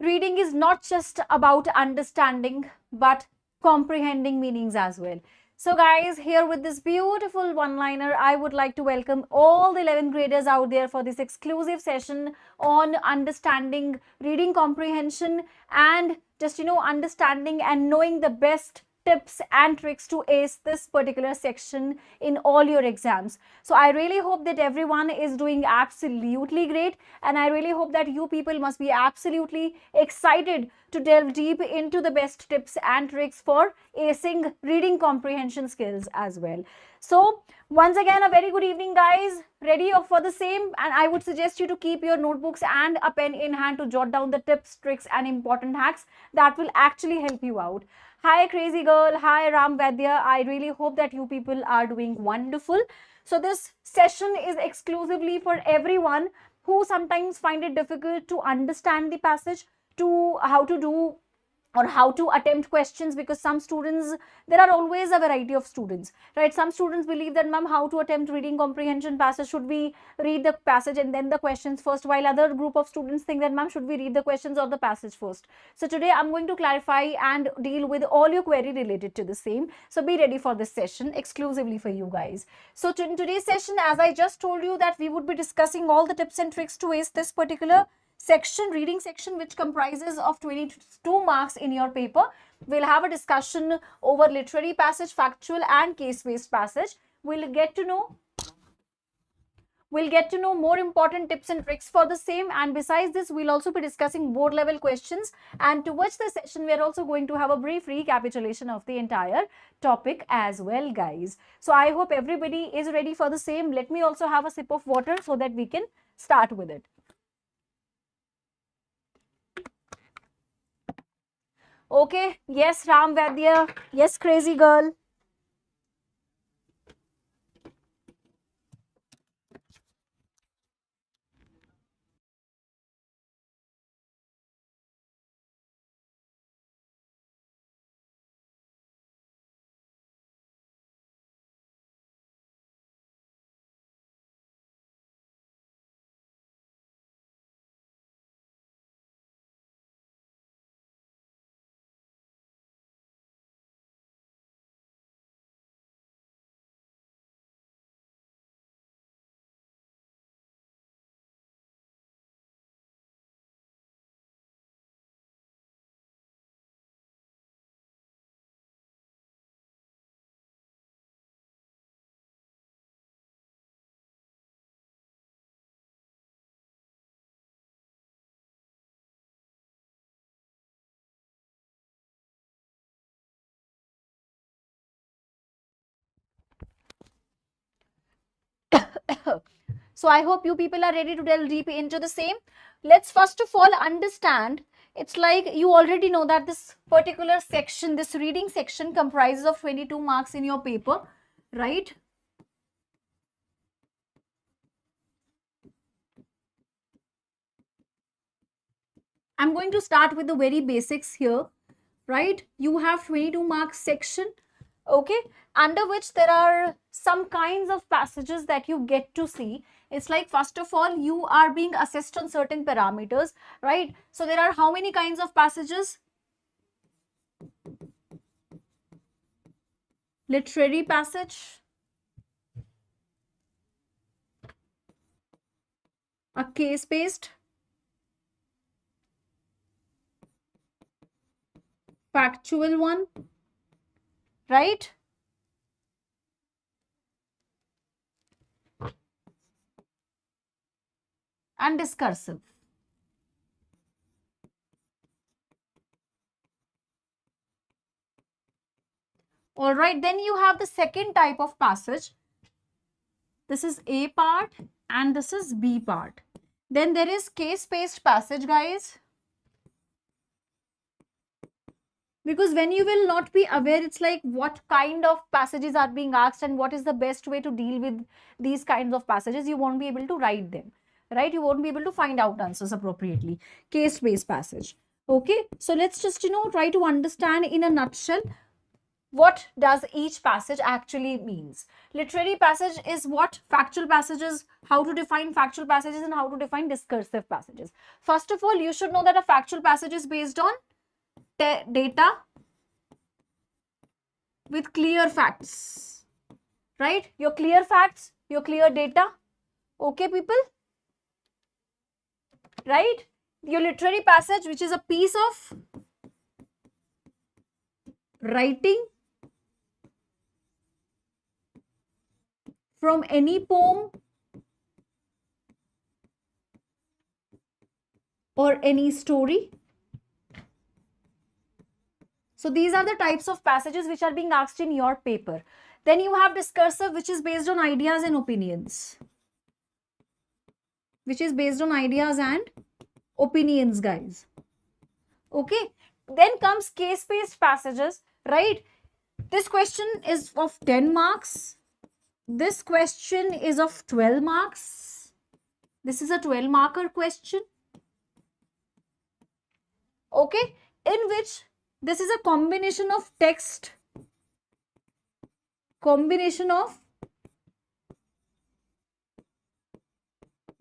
reading is not just about understanding, but comprehending meanings as well. So guys, here with this beautiful one-liner, I would like to welcome all the 11th graders out there for this exclusive session on understanding reading comprehension and just, understanding and knowing the best tips and tricks to ace this particular section in all your exams. So I really hope that everyone is doing absolutely great, and I really hope that you people must be absolutely excited to delve deep into the best tips and tricks for acing reading comprehension skills as well. So once again, a very good evening guys, ready for the same, and I would suggest you to keep your notebooks and a pen in hand to jot down the tips, tricks and important hacks that will actually help you out. Hi Crazy Girl, hi Ram Vaidya, I really hope that you people are doing wonderful. So this session is exclusively for everyone who sometimes find it difficult to understand the passage, to how to do or how to attempt questions, because some students, there are always a variety of students, right? Some students believe that, ma'am, how to attempt reading comprehension passage, should we read the passage and then the questions first, while other group of students think that, ma'am, should we read the questions or the passage first? So today I'm going to clarify and deal with all your query related to the same. So be ready for this session exclusively for you guys. So in today's session, as I just told you, that we would be discussing all the tips and tricks to ace this particular section, reading section, which comprises of 22 marks in your paper. We'll have a discussion over literary passage, factual and case-based passage. We'll get to know more important tips and tricks for the same, and besides this, we'll also be discussing board level questions, and towards the session, we're also going to have a brief recapitulation of the entire topic as well, guys. So I hope everybody is ready for the same. Let me also have a sip of water so that we can start with it. Okay, yes, Ram Vaidya, yes, Crazy Girl. So I hope you people are ready to delve deep into the same. Let's first of all understand, it's like you already know that this particular section, this reading section, comprises of 22 marks in your paper, right? I'm going to start with the very basics here, right? You have 22 marks section, okay, under which there are some kinds of passages that you get to see. It's like, first of all, you are being assessed on certain parameters, right? So there are how many kinds of passages? Literary passage, a case-based, factual one, right? And discursive. All right, then you have the second type of passage. This is A part and this is B part. Then there is case-based passage, guys. Because when you will not be aware, it's like what kind of passages are being asked and what is the best way to deal with these kinds of passages, you won't be able to write them, right? You won't be able to find out answers appropriately. Case-based passage. Okay, so let's just, try to understand in a nutshell what does each passage actually means. Literary passage is what? Factual passages, how to define factual passages and how to define discursive passages. First of all, you should know that a factual passage is based on data with clear facts, right? Your clear facts, your clear data. Okay, people? Right? Your literary passage, which is a piece of writing from any poem or any story. So these are the types of passages which are being asked in your paper. Then you have discursive, which is based on ideas and opinions. Which is based on ideas and opinions, guys. Okay. Then comes case-based passages, right? This question is of 10 marks. This question is of 12 marks. This is a 12-marker question. Okay. In which this is a combination of text, combination of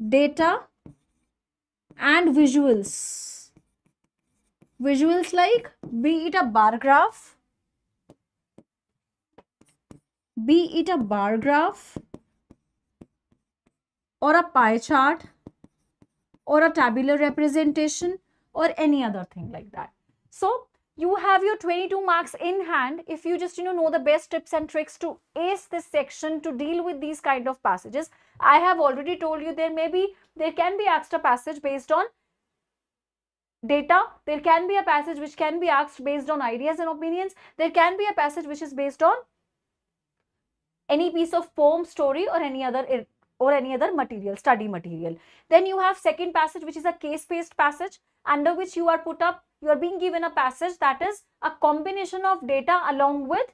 data and visuals. Visuals like, be it a bar graph, or a pie chart or a tabular representation or any other thing like that. So you have your 22 marks in hand if you just know the best tips and tricks to ace this section to deal with these kind of passages. I have already told you there can be asked a passage based on data. There can be a passage which can be asked based on ideas and opinions. There can be a passage which is based on any piece of poem, story, or any other material, study material. Then you have second passage, which is a case-based passage, under which you are being given a passage that is a combination of data along with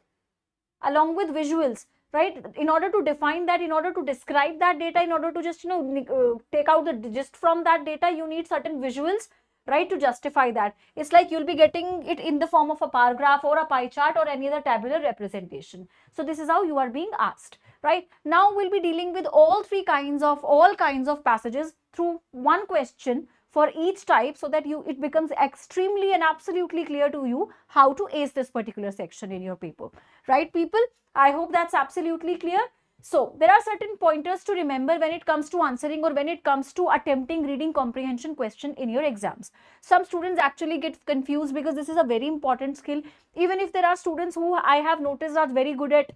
visuals, right? In order to define that, in order to describe that data, in order to just take out the gist from that data, you need certain visuals, right, to justify that. It's like you'll be getting it in the form of a bar graph or a pie chart or any other tabular representation. So this is how you are being asked, right? Now we'll be dealing with all kinds of passages through one question for each type, so that it becomes extremely and absolutely clear to you how to ace this particular section in your paper, right, people? I hope that's absolutely clear. So there are certain pointers to remember when it comes to answering or when it comes to attempting reading comprehension question in your exams. Some students actually get confused because this is a very important skill. Even if there are students who I have noticed are very good at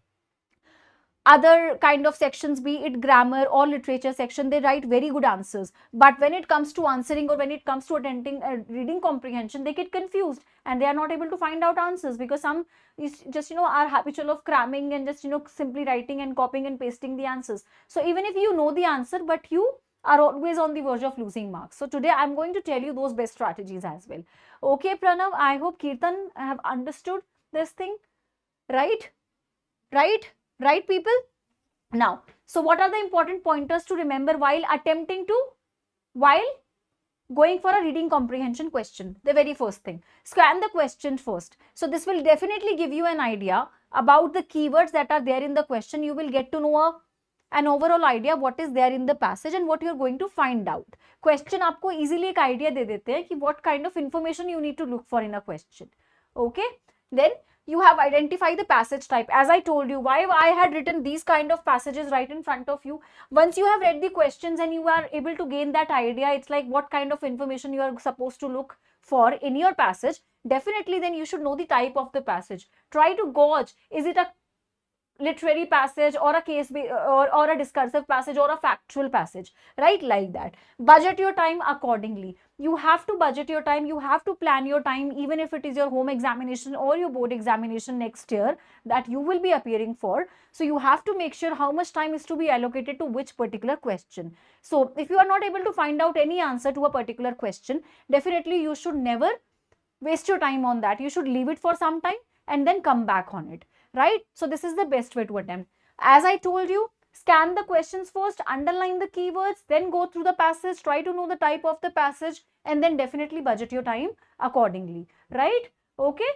other kind of sections, be it grammar or literature section, they write very good answers. But when it comes to answering or when it comes to attempting reading comprehension, they get confused and they are not able to find out answers because some is just are habitual of cramming and just simply writing and copying and pasting the answers. So even if you know the answer, but you are always on the verge of losing marks. So today I'm going to tell you those best strategies as well. Okay, Pranav, I hope Kirtan have understood this thing, right? Right, people? Now, so what are the important pointers to remember while going for a reading comprehension question? The very first thing, scan the question first. So this will definitely give you an idea about the keywords that are there in the question. You will get to know an overall idea what is there in the passage and what you're going to find out. Question आपको easily एक idea दे देते हैं कि what kind of information you need to look for in a question. Okay? Then you have identified the passage type. As I told you, why I had written these kind of passages right in front of you. Once you have read the questions and you are able to gain that idea, it's like what kind of information you are supposed to look for in your passage. Definitely then you should know the type of the passage. Try to gauge, is it a literary passage or a or a discursive passage or a factual passage, right? Like that. Budget your time accordingly. You have to budget your time, you have to plan your time, even if it is your home examination or your board examination next year that you will be appearing for. So you have to make sure how much time is to be allocated to which particular question. So if you are not able to find out any answer to a particular question, definitely you should never waste your time on that. You should leave it for some time and then come back on it, right? So this is the best way to attempt. As I told you, scan the questions first, underline the keywords, then go through the passage, try to know the type of the passage, and then definitely budget your time accordingly, right? Okay.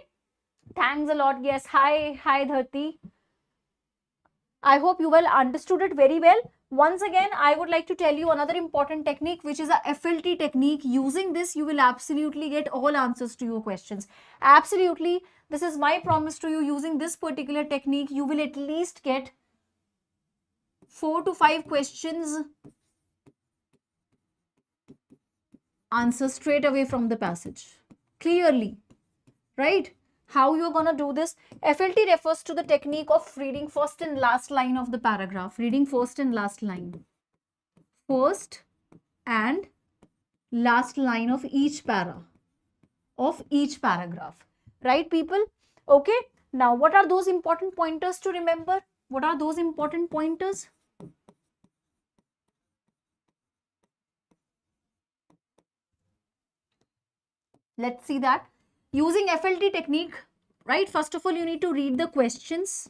Thanks a lot. Yes. Hi, Dharti. I hope you well understood it very well. Once again, I would like to tell you another important technique, which is a FLT technique. Using this, you will absolutely get all answers to your questions. Absolutely. This is my promise to you. Using this particular technique, you will at least get 4 to 5 questions answer straight away from the passage. Clearly. Right? How you're going to do this? FLT refers to the technique of reading first and last line of the paragraph. Reading first and last line. First and last line of each paragraph. Right, people? Okay. Now, what are those important pointers to remember? What are those important pointers? Let's see that. Using FLT technique, right? First of all, you need to read the questions.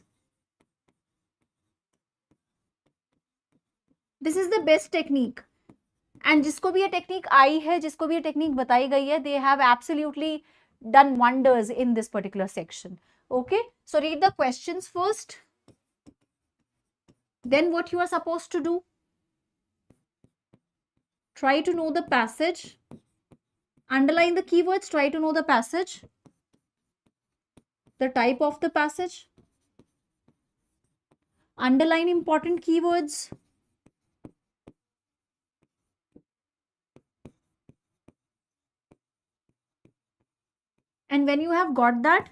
This is the best technique. And जिसको भी ये technique आई है, जिसको भी ये technique बताई गई है, they have absolutely done wonders in this particular section. Okay, so read the questions first. Then what you are supposed to do? Try to know the passage. Underline the keywords. Try to know the passage. The type of the passage. Underline important keywords. And when you have got that,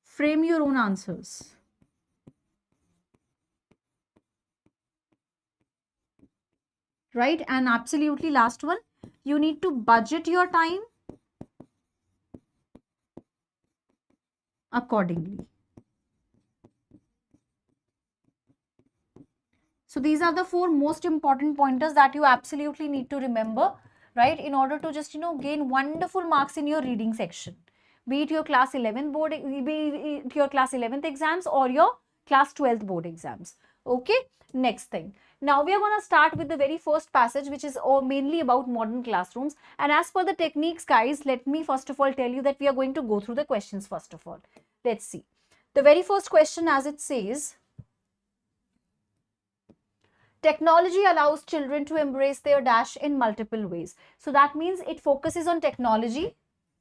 frame your own answers. Right? And absolutely last one, you need to budget your time accordingly. So these are the 4 most important pointers that you absolutely need to remember, right? In order to just, gain wonderful marks in your reading section. Be it your class 11 board, be it your class 11th exams or your class 12th board exams. Okay, next thing. Now we are going to start with the very first passage, which is mainly about modern classrooms. And as per the techniques, guys, let me first of all tell you that we are going to go through the questions first of all. Let's see. The very first question, as it says, technology allows children to embrace their dash in multiple ways. So that means it focuses on technology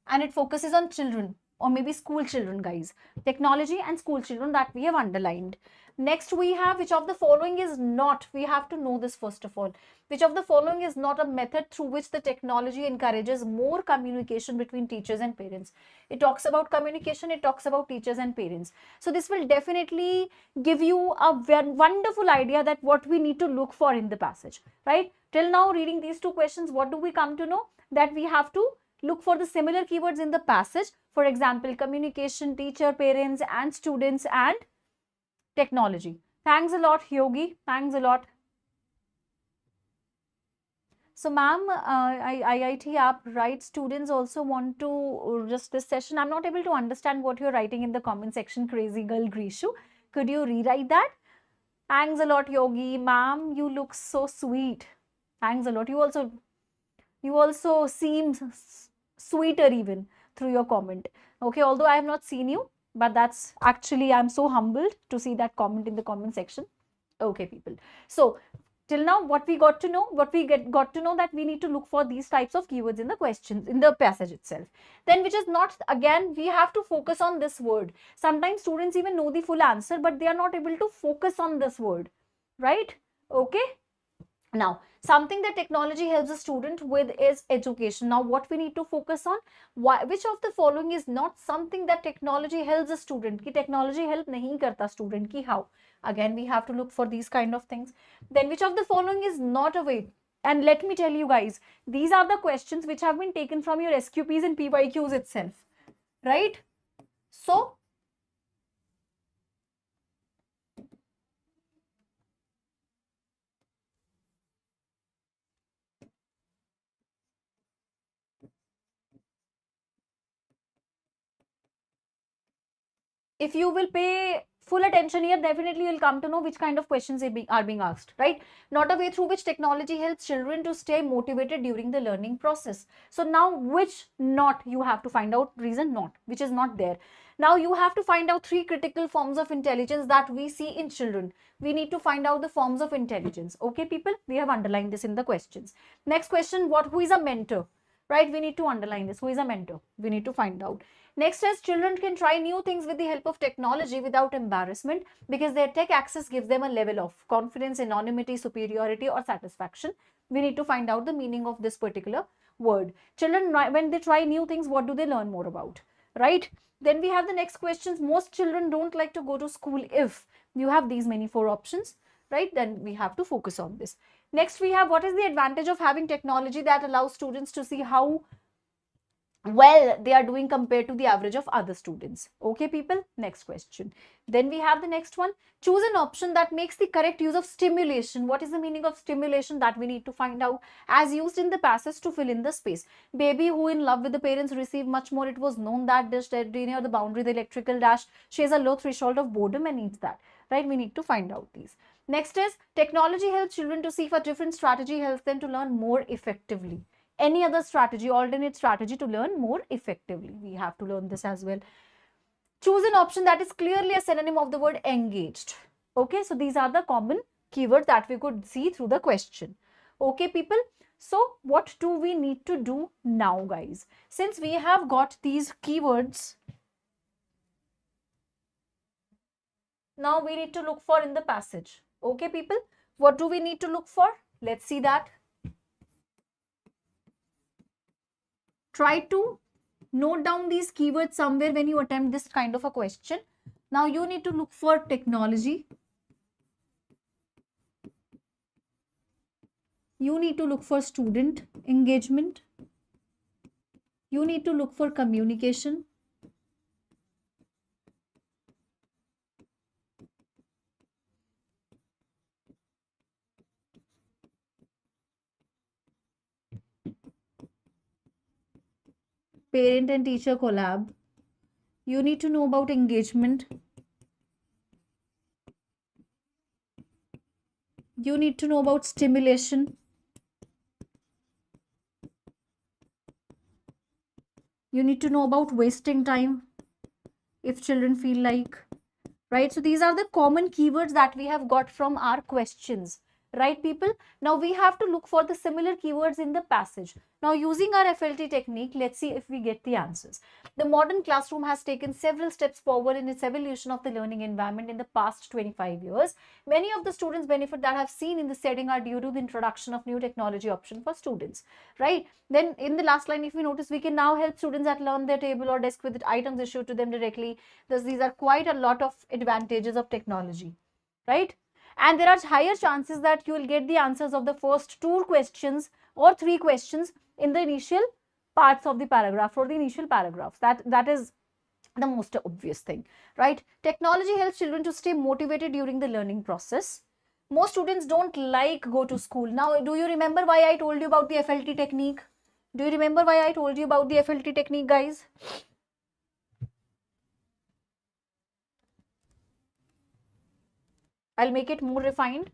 and it focuses on children, or maybe school children, guys. Technology and school children that we have underlined. Next we have, which of the following is not, we have to know this first of all. Which of the following is not a method through which the technology encourages more communication between teachers and parents? It talks about communication, it talks about teachers and parents. So this will definitely give you a very wonderful idea that what we need to look for in the passage, right? Till now, reading these 2 questions, what do we come to know? That we have to look for the similar keywords in the passage. For example, communication, teacher, parents, and students, and technology. Thanks a lot, Yogi. Thanks a lot. So, ma'am, IIT app, right? Students also want to just this session. I'm not able to understand what you're writing in the comment section, crazy girl Grishu. Could you rewrite that? Thanks a lot, Yogi. Ma'am, you look so sweet. Thanks a lot. You also seem sweeter even through your comment. Okay, although I have not seen you, but that's actually, I'm so humbled to see that comment in the comment section. Okay, people. So till now, what we got to know, got to know that we need to look for these types of keywords in the questions, in the passage itself. Then which is not, again, we have to focus on this word. Sometimes students even know the full answer, but they are not able to focus on this word, right? Okay. Now, something that technology helps a student with is education. Now, what we need to focus on, which of the following is not something that technology helps a student? Ki technology help nahi karta student ki how? Again, we have to look for these kind of things. Then, which of the following is not a way? And let me tell you guys, these are the questions which have been taken from your SQPs and PYQs itself, right? So, if you will pay full attention here, definitely you'll come to know which kind of questions are being asked, right? Not a way through which technology helps children to stay motivated during the learning process. So now which not, you have to find out reason not, which is not there. Now you have to find out three critical forms of intelligence that we see in children. We need to find out the forms of intelligence. Okay, people, we have underlined this in the questions. Next question, who is a mentor? Right, we need to underline this. Who is a mentor? We need to find out. Next is children can try new things with the help of technology without embarrassment because their tech access gives them a level of confidence, anonymity, superiority or satisfaction. We need to find out the meaning of this particular word. Children, when they try new things, what do they learn more about? Right? Then we have the next questions. Most children don't like to go to school if you have these many 4 options, right? Then we have to focus on this. Next, we have what is the advantage of having technology that allows students to see how well they are doing compared to the average of other students. Okay, people, next question. Then we have the next one. Choose an option that makes the correct use of stimulation. What is the meaning of stimulation? That we need to find out, as used in the passage to fill in the space. Baby who in love with the parents receive much more. It was known that dish near the boundary, the electrical dash. She has a low threshold of boredom and needs that. Right? We need to find out these. Next is technology helps children to see if a different strategy helps them to learn more effectively. Any other strategy, alternate strategy to learn more effectively. We have to learn this as well. Choose an option that is clearly a synonym of the word engaged. Okay, so these are the common keywords that we could see through the question. Okay, people. So what do we need to do now, guys? Since we have got these keywords, now we need to look for in the passage. Okay, people. What do we need to look for? Let's see that. Try to note down these keywords somewhere when you attempt this kind of a question. Now you need to look for technology. You need to look for student engagement. You need to look for communication. Parent and teacher collab. You need to know about engagement. You need to know about stimulation. You need to know about wasting time if children feel like, right? So these are the common keywords that we have got from our questions. Right, people? Now we have to look for the similar keywords in the passage. Now using our FLT technique, let's see if we get the answers. The modern classroom has taken several steps forward in its evolution of the learning environment in the past 25 years. Many of the students' benefit that I have seen in the setting are due to the introduction of new technology option for students, right? Then in the last line, if we notice, we can now help students that learn their table or desk with items issued to them directly. Thus, these are quite a lot of advantages of technology, right? And there are higher chances that you will get the answers of the first 2 questions or 3 questions in the initial parts of the paragraph or the initial paragraphs. That is the most obvious thing, right? Technology helps children to stay motivated during the learning process. Most students don't like go to school. Now, do you remember why I told you about the FLT technique? Do you remember why I told you about the FLT technique, guys? I'll make it more refined.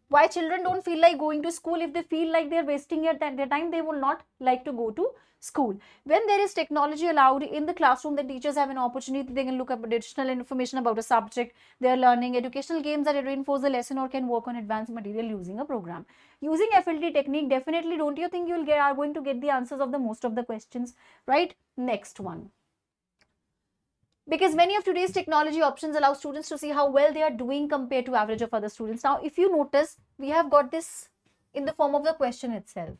Why children don't feel like going to school? If they feel like they're wasting their time, they will not like to go to school. When there is technology allowed in the classroom, the teachers have an opportunity. They can look up additional information about a subject they are learning, educational games that reinforce the lesson, or can work on advanced material using a program. Using FLT technique, definitely, don't you think are going to get the answers of the most of the questions, right? Next one. Because many of today's technology options allow students to see how well they are doing compared to average of other students. Now, if you notice, we have got this in the form of the question itself.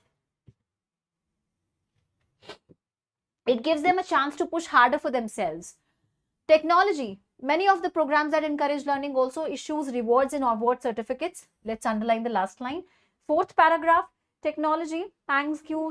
It gives them a chance to push harder for themselves. Technology. Many of the programs that encourage learning also issues rewards and award certificates. Let's underline the last line. 4th paragraph. Technology, thank you,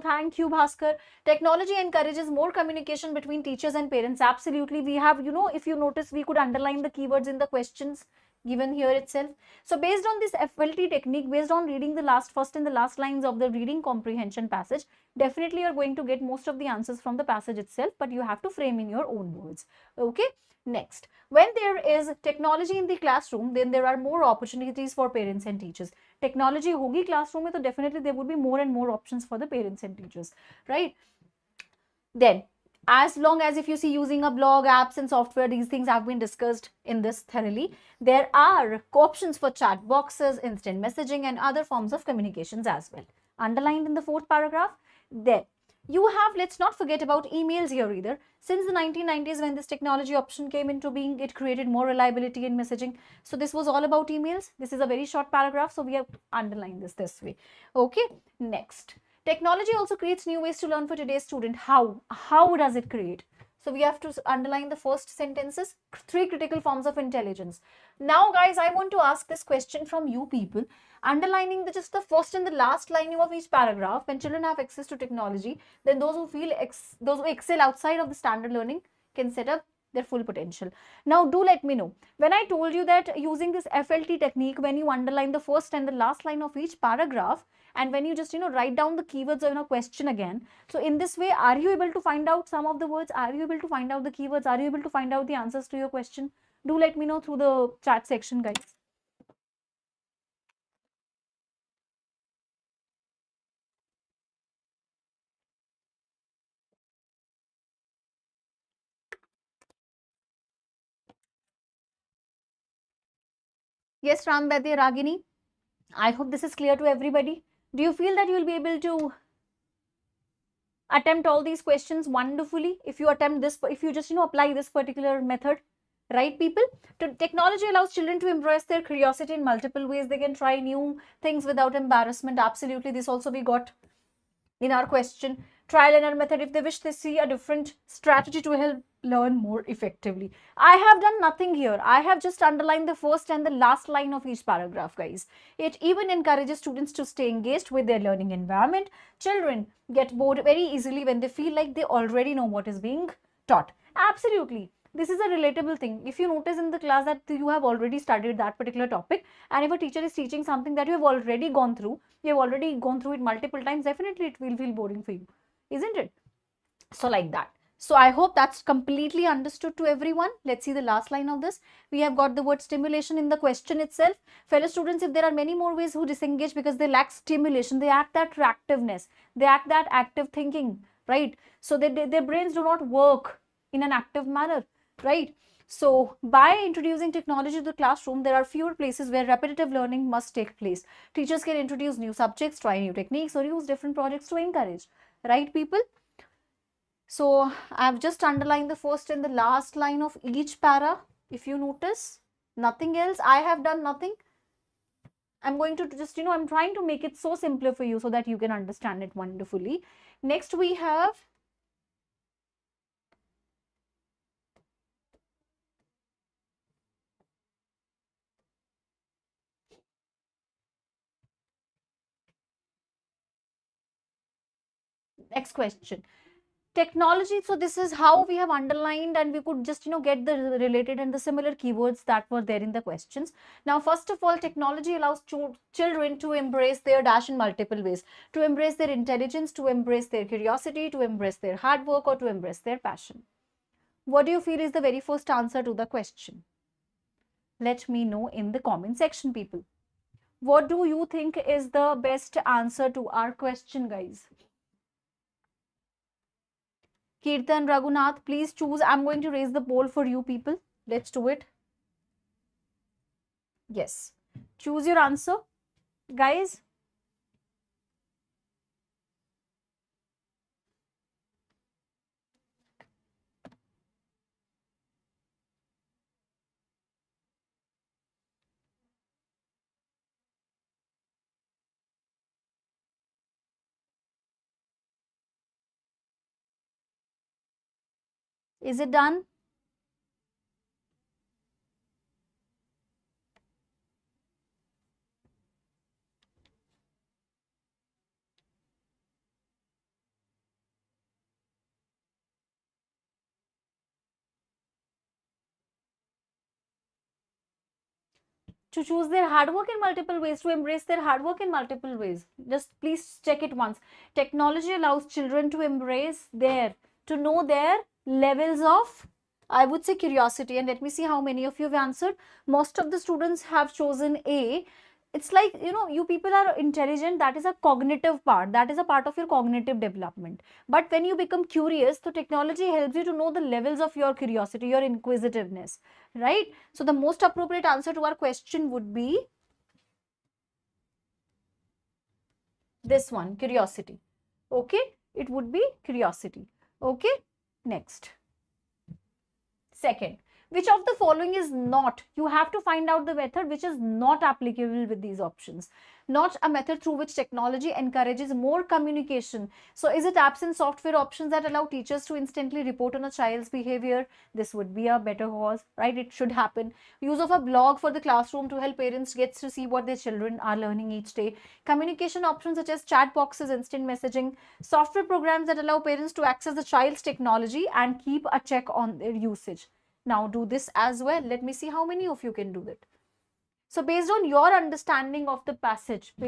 Bhaskar. Technology encourages more communication between teachers and parents. Absolutely. We have, if you notice, we could underline the keywords in the questions. given here itself. So based on this FLT technique, based on reading the first and the last lines of the reading comprehension passage, definitely you're going to get most of the answers from the passage itself, but you have to frame in your own words. Okay. Next, when there is technology in the classroom, then there are more opportunities for parents and teachers. Technology hogi classroom mein, so definitely there would be more and more options for the parents and teachers, right? Then, as long as if you see using a blog, apps and software, these things have been discussed in this thoroughly. There are options for chat boxes, instant messaging and other forms of communications as well. Underlined in the fourth paragraph. Then, you have, let's not forget about emails here either. Since the 1990s, when this technology option came into being, it created more reliability in messaging. So this was all about emails. This is a very short paragraph, so we have underlined this way. Okay, next. Technology also creates new ways to learn for today's student. How? How does it create? So we have to underline the first sentences, 3 critical forms of intelligence. Now, guys, I want to ask this question from you people. Underlining just the first and the last line of each paragraph. When children have access to technology, then those who excel outside of the standard learning can set up their full potential. Now, do let me know. When I told you that using this FLT technique, when you underline the first and the last line of each paragraph, and when you just write down the keywords in a question again, so in this way, are you able to find out some of the words? Are you able to find out the keywords? Are you able to find out the answers to your question? Do let me know through the chat section, guys. Yes, Ram Bedi, Ragini, I hope this is clear to everybody. Do you feel that you will be able to attempt all these questions wonderfully if you attempt this, if you just apply this particular method? Right, people? Technology allows children to embrace their curiosity in multiple ways. They can try new things without embarrassment. Absolutely. This also we got in our question. Trial and error method. If they wish, they see a different strategy to help learn more effectively. I have done nothing here. I have just underlined the first and the last line of each paragraph, guys. It even encourages students to stay engaged with their learning environment. Children get bored very easily when they feel like they already know what is being taught. Absolutely. This is a relatable thing. If you notice in the class that you have already studied that particular topic, and if a teacher is teaching something that you have already gone through, it multiple times, definitely it will feel boring for you, isn't it? So like that. So I hope that's completely understood to everyone. Let's see the last line of this. We have got the word stimulation in the question itself. Fellow students, if there are many more ways who disengage because they lack stimulation, they lack that reactiveness, they lack that active thinking, right? So their brains do not work in an active manner, right? So by introducing technology to the classroom, there are fewer places where repetitive learning must take place. Teachers can introduce new subjects, try new techniques, or use different projects to encourage, right, people? So I've just underlined the first and the last line of each para. If you notice, nothing else. I have done nothing. I'm going to just, I'm trying to make it so simpler for you so that you can understand it wonderfully. Next we have next question. Technology, so this is how we have underlined, and we could just get the related and the similar keywords that were there in the questions. Now, first of all, technology allows children to embrace their dash in multiple ways, to embrace their intelligence, to embrace their curiosity, to embrace their hard work, or to embrace their passion. What do you feel is the very first answer to the question? Let me know in the comment section, people. What do you think is the best answer to our question, guys? Kirtan, Raghunath, please choose. I'm going to raise the poll for you people. Let's do it. Yes. Choose your answer, guys. Is it done? to choose their hard work in multiple ways, to embrace their hard work in multiple ways. Just please check it once. Technology allows children to embrace to know their levels of, I would say, curiosity. And let me see how many of you have answered. Most of the students have chosen A. It's like, you people are intelligent. That is a cognitive part. That is a part of your cognitive development. But when you become curious, so technology helps you to know the levels of your curiosity, your inquisitiveness, right? So the most appropriate answer to our question would be this one, curiosity. Okay, it would be curiosity. Okay, next. Second, which of the following is not, you have to find out the method which is not applicable with these options. Not a method through which technology encourages more communication. So is it absent software options that allow teachers to instantly report on a child's behavior? This would be a better cause, right? It should happen. Use of a blog for the classroom to help parents get to see what their children are learning each day. Communication options such as chat boxes, instant messaging, software programs that allow parents to access the child's technology and keep a check on their usage. Now do this as well. Let me see how many of you can do it. So based on your understanding of the passage, you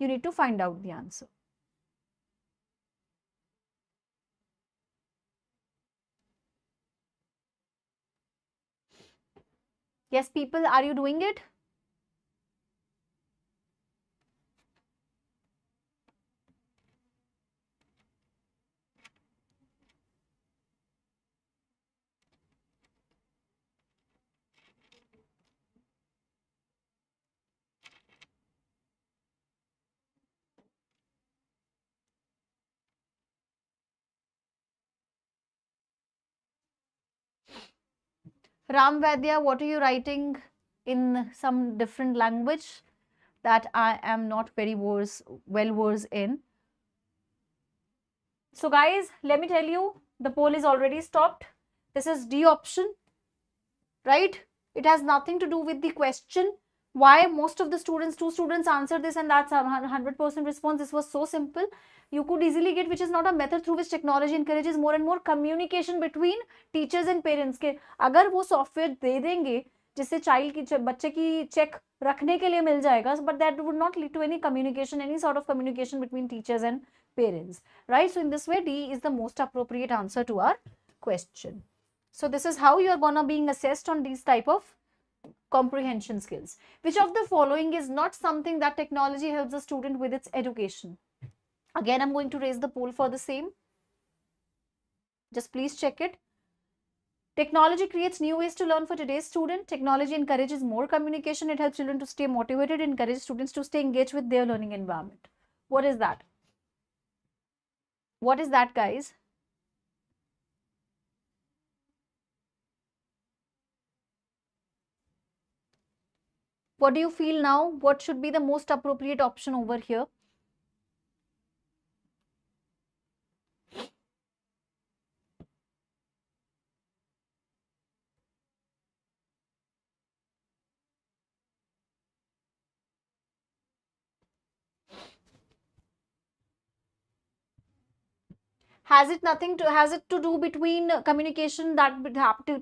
need to find out the answer. Yes, people, are you doing it? Ram Vaidya, what are you writing in some different language that I am not very well versed in? So guys, let me tell you, the poll is already stopped. This is D option, right? It has nothing to do with the question. Why most of the students, 2 students answered this and that's 100% response. This was so simple. You could easily get, which is not a method through which technology encourages more and more communication between teachers and parents. के अगर वो software दे देंगे जिससे child की बच्चे की check रखने के लिए मिल जाएगा, but that would not lead to any communication, any sort of communication between teachers and parents, right? So in this way, D is the most appropriate answer to our question. So this is how you are gonna being assessed on these type of comprehension skills. Which of the following is not something that technology helps a student with its education? Again, I'm going to raise the poll for the same. Just please check it. Technology creates new ways to learn for today's student. Technology encourages more communication. It helps children to stay motivated, encourages students to stay engaged with their learning environment. What is that? What is that, guys? What do you feel now? What should be the most appropriate option over here? Has it to do between communication that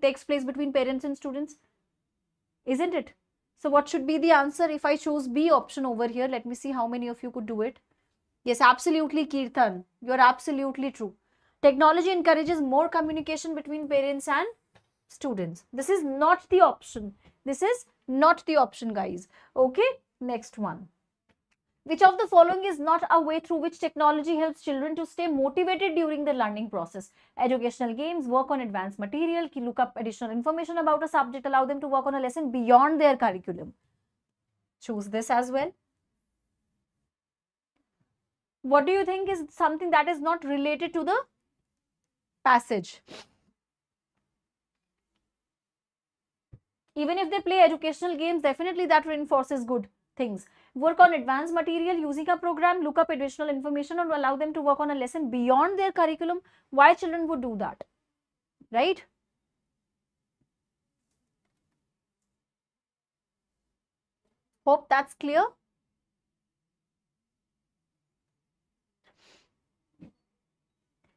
takes place between parents and students? Isn't it? So what should be the answer if I choose B option over here? Let me see how many of you could do it. Yes, absolutely, Kirtan. You're absolutely true. Technology encourages more communication between parents and students. This is not the option. This is not the option, guys. Okay, next one. Which of the following is not a way through which technology helps children to stay motivated during the learning process? Educational games, work on advanced material, look up additional information about a subject, allow them to work on a lesson beyond their curriculum. Choose this as well. What do you think is something that is not related to the passage? Even if they play educational games, definitely that reinforces good things. Work on advanced material, using a program, look up additional information, or allow them to work on a lesson beyond their curriculum. Why children would do that, right? Hope that's clear.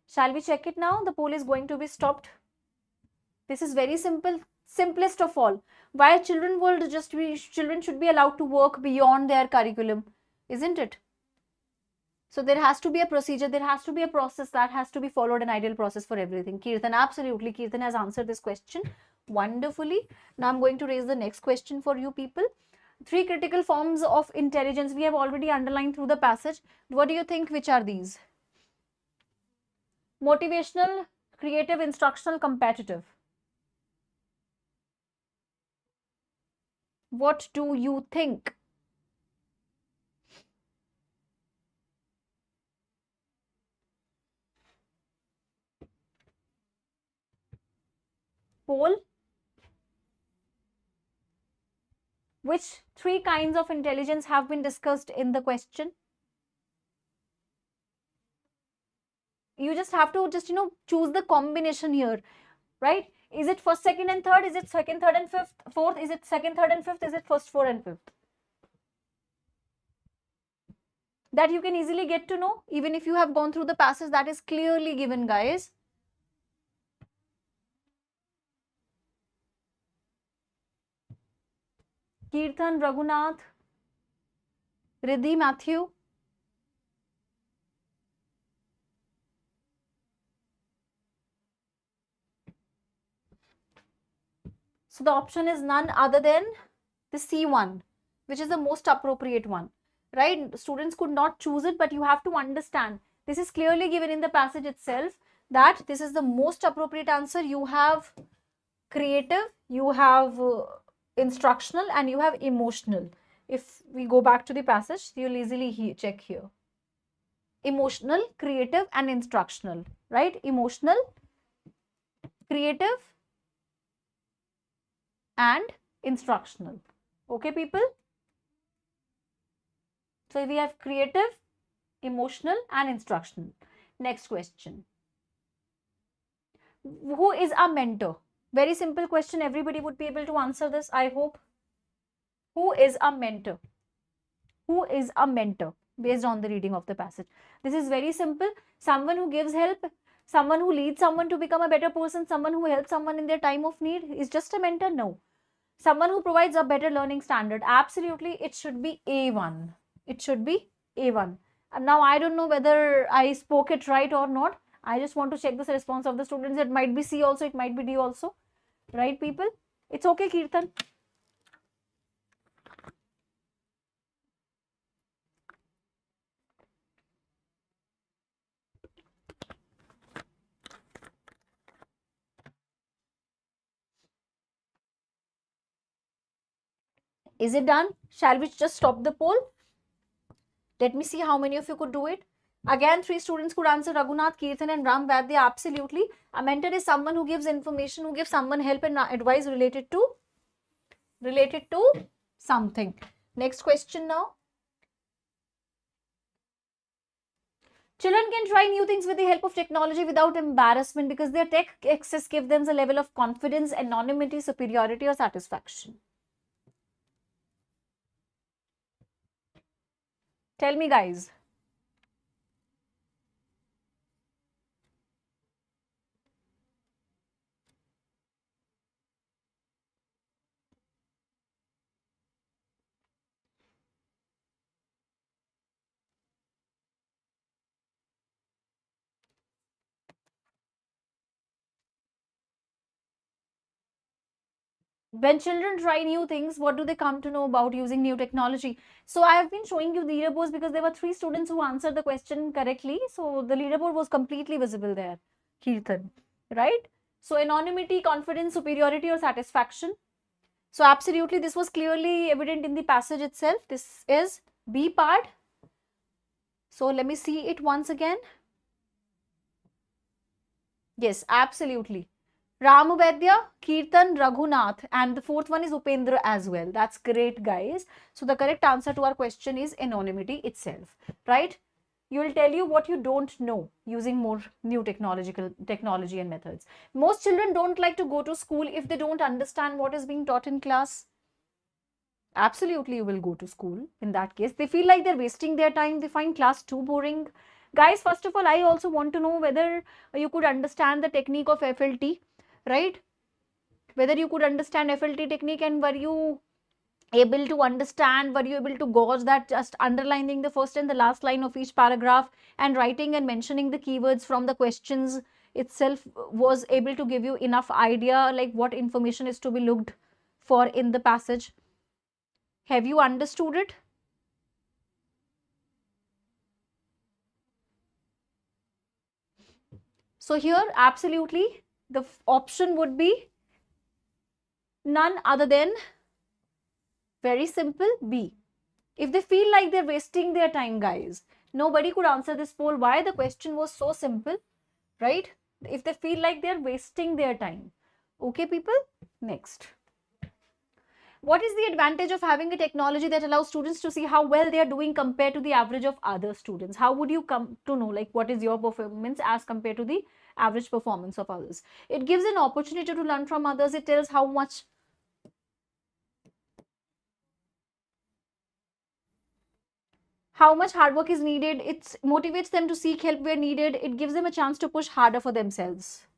Shall we check it now? The poll is going to be stopped. This is very simple. Simplest of all. Why children should be allowed to work beyond their curriculum, isn't it? So there has to be a procedure, there has to be a process that has to be followed, an ideal process for everything. Kirtan, absolutely. Kirtan has answered this question wonderfully. Now I'm going to raise the next question for you people. 3 critical forms of intelligence we have already underlined through the passage. What do you think? Which are these? Motivational, creative, instructional, competitive. What do you think? Poll. Which 3 kinds of intelligence have been discussed in the question? You just have to choose the combination here, right? Is it first, second and third? Is it second, third and fourth? Is it second, third and fifth? Is it first, fourth and fifth? That you can easily get to know even if you have gone through the passage that is clearly given, guys. Kirtan, Raghunath, Riddhi, Matthew. So the option is none other than the C1, which is the most appropriate one, right? Students could not choose it, but you have to understand this is clearly given in the passage itself that this is the most appropriate answer. You have creative, you have instructional, and you have emotional. If we go back to the passage, you'll easily check here. Emotional, creative, and instructional, right? Emotional, creative, and instructional. Okay, people? So we have creative, emotional, and instructional. Next question. Who is a mentor? Very simple question. Everybody would be able to answer this, I hope. Who is a mentor? Who is a mentor based on the reading of the passage? This is very simple. Someone who gives help, someone who leads someone to become a better person, someone who helps someone in their time of need is just a mentor? No. Someone who provides a better learning standard. Absolutely, it should be A1. It should be A1. And now I don't know whether I spoke it right or not. I just want to check the response of the students. It might be C also, it might be D also. Right, people? It's okay, Kirtan. Is it done? Shall we just stop the poll? Let me see how many of you could do it. Again, 3 students could answer: Raghunath, Kirtan, and Ram Vaidya. Absolutely. A mentor is someone who gives information, who gives someone help and advice related to something. Next question now. Children can try new things with the help of technology without embarrassment because their tech access gives them a level of confidence, anonymity, superiority, or satisfaction. Tell me, guys. When children try new things, what do they come to know about using new technology? So I have been showing you the leaderboards because there were 3 students who answered the question correctly. So the leaderboard was completely visible there, Kirtan, right? So anonymity, confidence, superiority, or satisfaction. So absolutely, this was clearly evident in the passage itself. This is B part. So let me see it once again. Yes, absolutely. Ramu Vaidya, Kirtan, Raghunath, and the 4th one is Upendra as well. That's great, guys. So the correct answer to our question is anonymity itself, right? You will tell you what you don't know using more new technology and methods. Most children don't like to go to school if they don't understand what is being taught in class. Absolutely, you will go to school in that case. They feel like they're wasting their time. They find class too boring. Guys, first of all, I also want to know whether you could understand the technique of FLT, right? Whether you could understand FLT technique, and were you able to understand, were you able to gauge that just underlining the first and the last line of each paragraph and writing and mentioning the keywords from the questions itself was able to give you enough idea like what information is to be looked for in the passage? Have you understood it? So here absolutely the option would be none other than very simple B. If they feel like they're wasting their time, guys, nobody could answer this poll. Why? The question was so simple, right? If they feel like they're wasting their time. Okay, people? Next. What is the advantage of having a technology that allows students to see how well they are doing compared to the average of other students? How would you come to know like what is your performance as compared to the average performance of others? It gives an opportunity to learn from others. It tells how much hard work is needed. It motivates them to seek help where needed. It gives them a chance to push harder for themselves.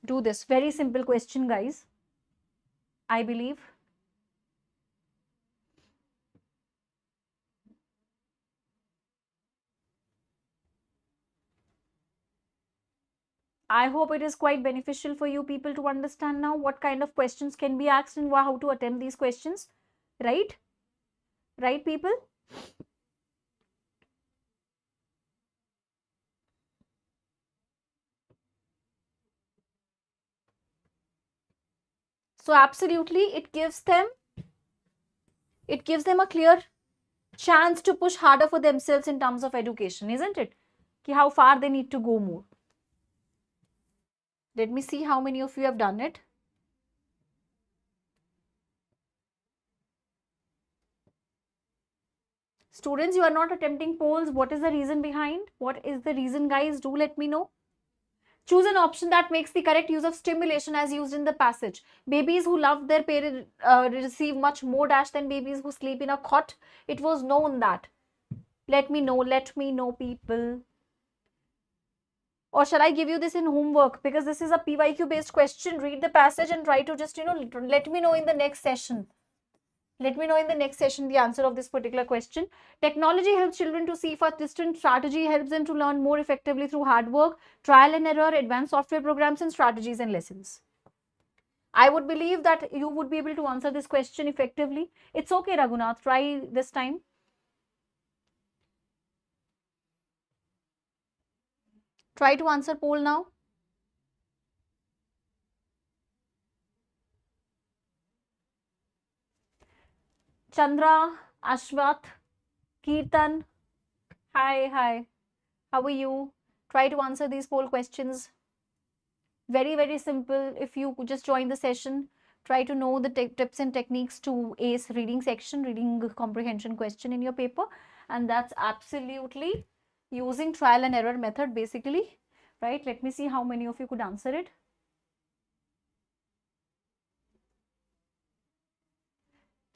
Do this. Very simple question, guys. I believe. I hope it is quite beneficial for you people to understand now what kind of questions can be asked and how to attempt these questions. Right? Right, people? So absolutely, it gives them a clear chance to push harder for themselves in terms of education, isn't it? How far they need to go more. Let me see how many of you have done it. Students, you are not attempting polls. What is the reason behind? What is the reason, guys? Do let me know. Choose an option that makes the correct use of stimulation as used in the passage. Babies who love their parent receive much more dash than babies who sleep in a cot. It was known that. Let me know, people. Or shall I give you this in homework? Because this is a PYQ based question. Read the passage and try to just, let me know in the next session. Let me know in the next session the answer of this particular question. Technology helps children to see for distant. Strategy helps them to learn more effectively through hard work, trial and error, advanced software programs, and strategies and lessons. I would believe that you would be able to answer this question effectively. It's okay, Raghunath. Try this time. Try to answer poll now. Chandra, Ashwath, Kirtan. Hi. How are you? Try to answer these poll questions. Very simple. If you could just join the session, try to know the tips and techniques to ace reading section, reading comprehension question in your paper. And that's absolutely using trial and error method basically, right? Let me see how many of you could answer it.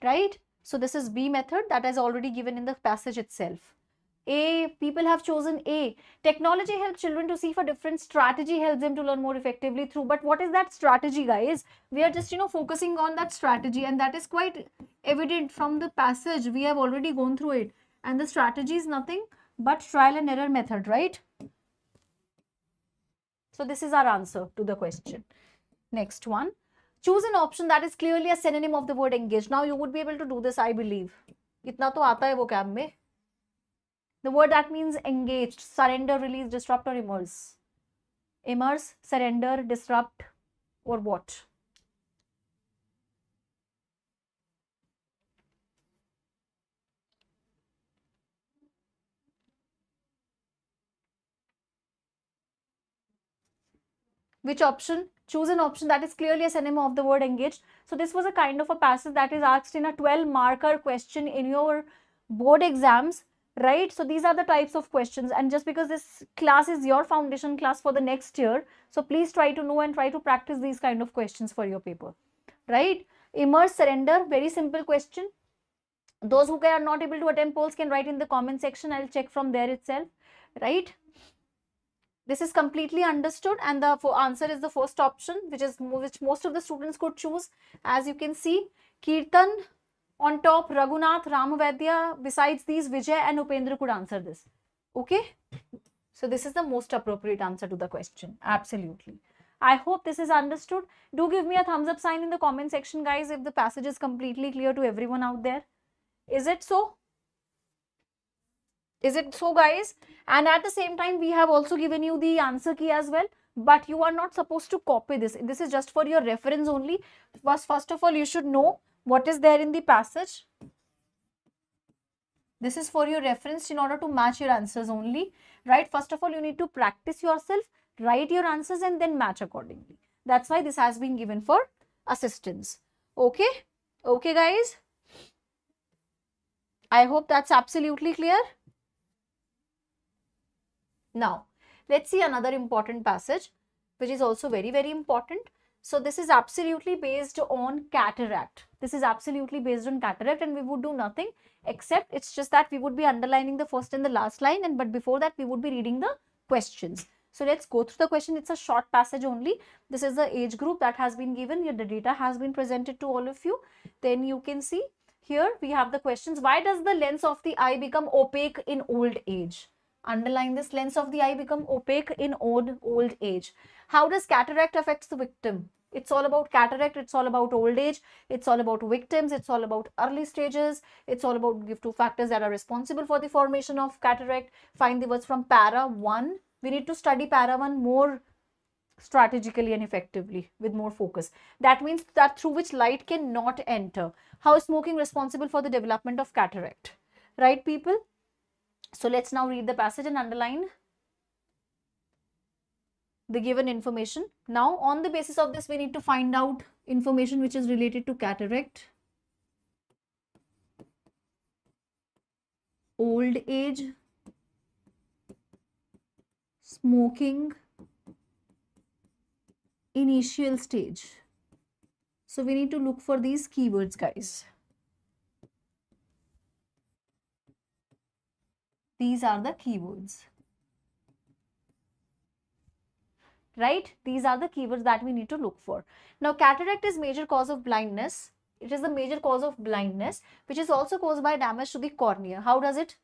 Right? So this is B method that is already given in the passage itself. A, people have chosen A. Technology helps children to see for different. Strategy helps them to learn more effectively through. But what is that strategy, guys? We are just, focusing on that strategy, and that is quite evident from the passage. We have already gone through it. And the strategy is nothing but trial and error method, right? So this is our answer to the question. Next one. Choose an option that is clearly a synonym of the word engaged. Now you would be able to do this, I believe. Itna to aata hai vocab mein. The word that means engaged, surrender, release, disrupt, or immerse. Immerse, surrender, disrupt, or what? Which option? Choose an option that is clearly a synonym of the word engaged. So this was a kind of a passage that is asked in a 12-marker question in your board exams, right? So these are the types of questions, and just because this class is your foundation class for the next year, so please try to know and try to practice these kind of questions for your paper, right? Immerse, surrender, very simple question. Those who are not able to attempt polls can write in the comment section. I'll check from there itself, right? This is completely understood, and the answer is the first option, which most of the students could choose. As you can see, Kirtan on top, Raghunath, Ramavedya. Besides these, Vijay and Upendra could answer this. Okay, so this is the most appropriate answer to the question. Absolutely. I hope this is understood. Do give me a thumbs up sign in the comment section, guys, if the passage is completely clear to everyone out there. Is it so? Is it so, guys? And at the same time, we have also given you the answer key as well, but you are not supposed to copy this. This is just for your reference only. First of all, you should know what is there in the passage. This is for your reference in order to match your answers only, right? First of all, you need to practice yourself, write your answers, and then match accordingly. That's why this has been given for assistance. Okay? Okay, guys? I hope that's absolutely clear. Now, let's see another important passage, which is also very, very important. So, this is absolutely based on cataract. This is absolutely based on cataract, and we would do nothing except it's just that we would be underlining the first and the last line, but before that, we would be reading the questions. So, let's go through the question. It's a short passage only. This is the age group that has been given. Here, the data has been presented to all of you. Then you can see here we have the questions. Why does the lens of the eye become opaque in old age? Underline this: lens of the eye become opaque in old age. How does cataract affects the victim? It's all about cataract, it's all about old age, it's all about victims, it's all about early stages, it's all about give two factors that are responsible for the formation of cataract. Find the words from para 1. We need to study para 1 more strategically and effectively with more focus. That means that through which light cannot enter. How is smoking responsible for the development of cataract? Right, people? So let's now read the passage and underline the given information. Now, on the basis of this, we need to find out information which is related to cataract, old age, smoking, initial stage. So we need to look for these keywords, guys. These are the keywords, right? These are the keywords that we need to look for. Now, cataract is major cause of blindness. It is the major cause of blindness, which is also caused by damage to the cornea. How does it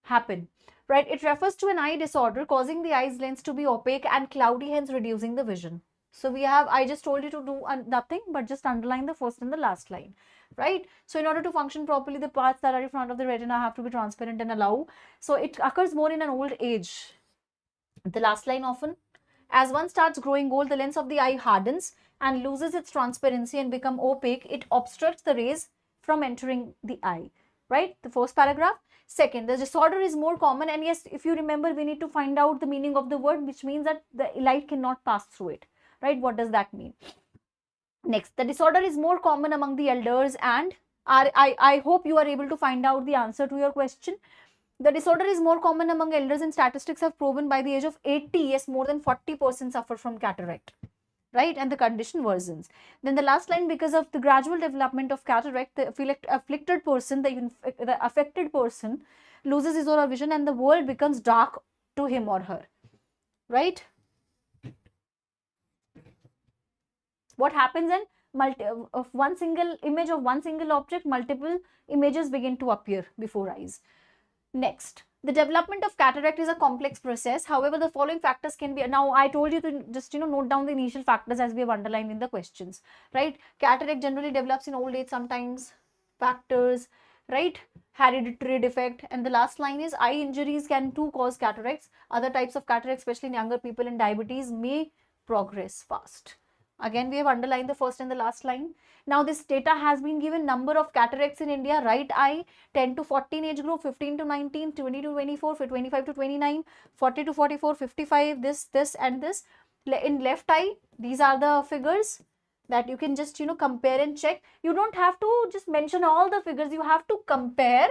happen? Right? It refers to an eye disorder causing the eye's lens to be opaque and cloudy, hence reducing the vision. So we have, I just told you to do nothing but just underline the first and the last line, right? So in order to function properly, the parts that are in front of the retina have to be transparent and allow. So it occurs more in an old age. The last line often. As one starts growing old, the lens of the eye hardens and loses its transparency and become opaque. It obstructs the rays from entering the eye, right? The first paragraph. Second, the disorder is more common, and yes, if you remember, we need to find out the meaning of the word, which means that the light cannot pass through it, right? What does that mean? Next, the disorder is more common among the elders, and I hope you are able to find out the answer to your question. The disorder is more common among elders, and statistics have proven by the age of 80, yes, more than 40% suffer from cataract, right? And the condition worsens. Then the last line, because of the gradual development of cataract, the afflicted person, the affected person loses his or her vision and the world becomes dark to him or her, right? What happens then? Of one single image of one single object, multiple images begin to appear before eyes. Next, the development of cataract is a complex process. However, the following factors can be, now I told you to just note down the initial factors as we have underlined in the questions, right? Cataract generally develops in old age sometimes, factors, right? Hereditary defect, and the last line is eye injuries can too cause cataracts. Other types of cataract, especially in younger people and diabetes, may progress fast. Again, we have underlined the first and the last line. Now, this data has been given: number of cataracts in India, right eye, 10 to 14 age group, 15 to 19, 20 to 24, 25 to 29, 40 to 44, 55, this and this. In left eye, these are the figures that you can just, compare and check. You don't have to just mention all the figures. You have to compare.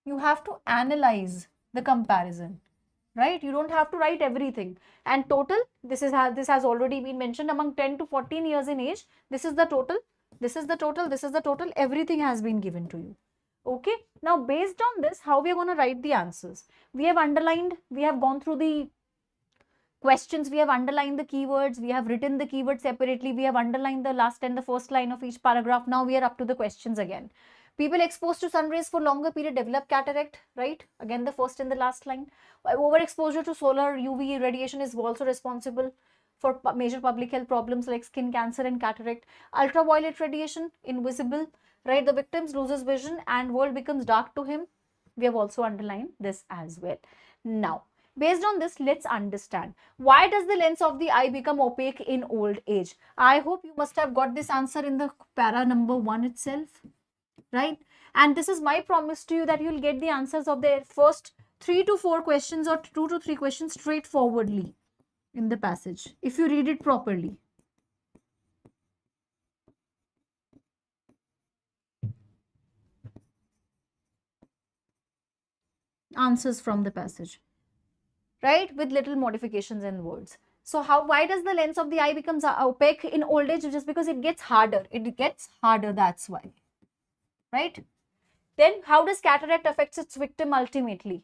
You have to analyze the comparison. Right? You don't have to write everything. And total, this has already been mentioned, among 10 to 14 years in age. This is the total. This is the total. This is the total. Everything has been given to you. Okay, now based on this, how we are going to write the answers? We have underlined, we have gone through the questions, we have underlined the keywords, we have written the keywords separately, we have underlined the last and the first line of each paragraph. Now we are up to the questions again. People exposed to sun rays for longer period develop cataract, right? Again, the first and the last line. Overexposure to solar UV radiation is also responsible for major public health problems like skin cancer and cataract. Ultraviolet radiation, invisible, right? The victims loses vision and world becomes dark to him. We have also underlined this as well. Now, based on this, let's understand, why does the lens of the eye become opaque in old age? I hope you must have got this answer in the para number 1 itself, right? And this is my promise to you that you'll get the answers of the first 3 to 4 questions or 2 to 3 questions straightforwardly in the passage if you read it properly. Answers from the passage, right? With little modifications in words. So why does the lens of the eye becomes opaque in old age? Just because it gets harder. It gets harder, that's why, right? Then how does cataract affects its victim ultimately?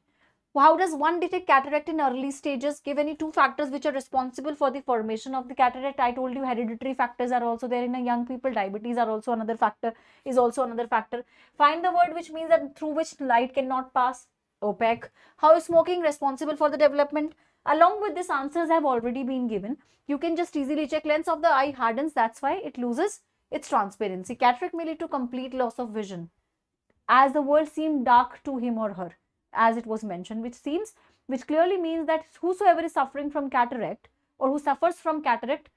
How does one detect cataract in early stages? Give any 2 factors which are responsible for the formation of the cataract. I told you hereditary factors are also there in a young people. Diabetes are also another factor, is also another factor. Find the word which means that through which light cannot pass. Opaque. How is smoking responsible for the development? Along with this, answers have already been given. You can just easily check. Lens of the eye hardens, that's why it loses its transparency. Cataract may lead to complete loss of vision as the world seemed dark to him or her, as it was mentioned, which clearly means that whosoever is suffering from cataract or who suffers from cataract,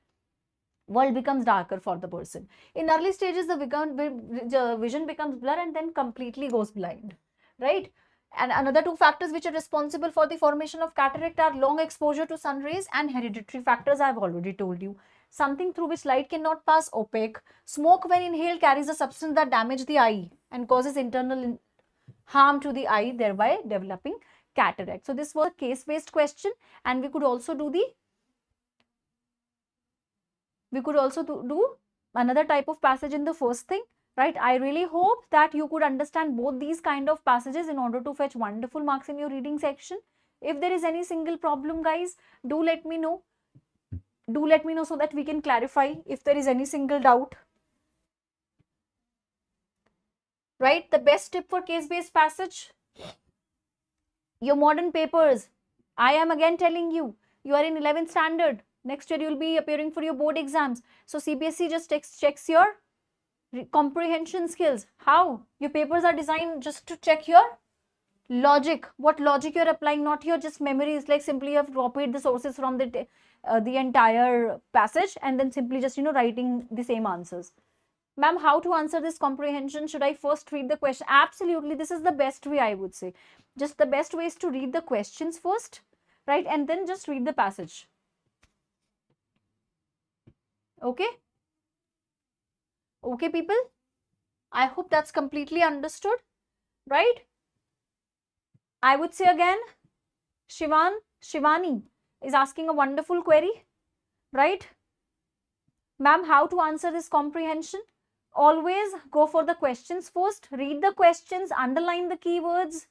world becomes darker for the person. In early stages, the vision becomes blur and then completely goes blind, right? And another 2 factors which are responsible for the formation of cataract are long exposure to sun rays and hereditary factors. I have already told you. Something through which light cannot pass, opaque. Smoke when inhaled carries a substance that damages the eye and causes internal harm to the eye, thereby developing cataract. So this was a case-based question, and we could also do another type of passage in the first thing, right? I really hope that you could understand both these kind of passages in order to fetch wonderful marks in your reading section. If there is any single problem, guys, do let me know. Do let me know so that we can clarify if there is any single doubt. Right? The best tip for case-based passage, your modern papers. I am again telling you, you are in 11th standard. Next year, you will be appearing for your board exams. So CBSE just checks your comprehension skills. How? Your papers are designed just to check your logic. What logic you're applying, not your just memory. It's like simply you have copied the sources from the entire passage and then simply just, writing the same answers. Ma'am, how to answer this comprehension? Should I first read the question? Absolutely, this is the best way, I would say. Just the best way is to read the questions first, right? And then just read the passage. Okay? Okay, people? I hope that's completely understood, right? I would say again, Shivani is asking a wonderful query, right? Ma'am, how to answer this comprehension? Always go for the questions first, read the questions, underline the keywords,